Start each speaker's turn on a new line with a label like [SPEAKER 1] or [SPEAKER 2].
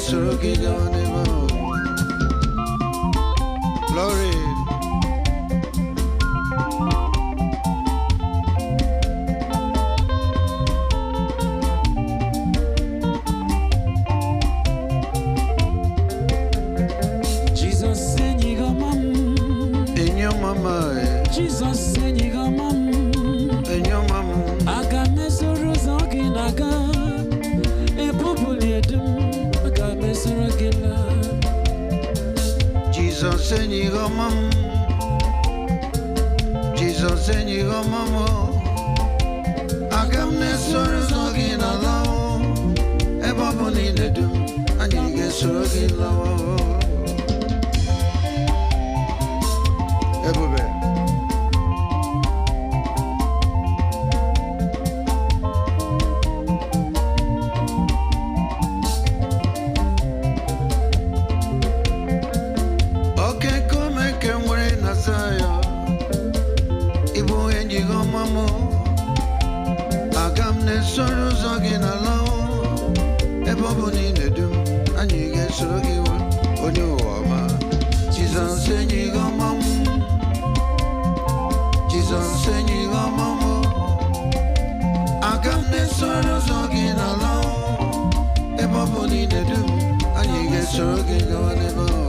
[SPEAKER 1] ga-esoro gị gawa n'ebe ahụ. Glory.
[SPEAKER 2] Jesus Enyi gamam.
[SPEAKER 1] Enyo mama.
[SPEAKER 2] Jesus Enyi gamam.
[SPEAKER 1] Enyo mama.
[SPEAKER 2] Aga mesoro zogi naga. Epopuli edum. Aga mesoro gila.
[SPEAKER 1] Jesus Enyi gamam. Jesus Enyi gamam. Aga mesoro zogi naga. Epopuli edum. Anyị ga-esoro gị lawa. Ebube. Oke kome ke nwere na saya. Ibu enyi gị ọma m. Aga m na-esoro ụzọ gị n'ala. Ebe ọ bụ na ị na-edu m, anyị ga-esoro gị nwa onye ụwa ọma. Jizọs enyi gị ọma m. Jizọs enyi gị ọma m. Aga m na-esoro ụzọ gị n'ala. Ebe ọ bụ na ị na-edu m, anyị ga-esoro gị gawa n'ebe ọ.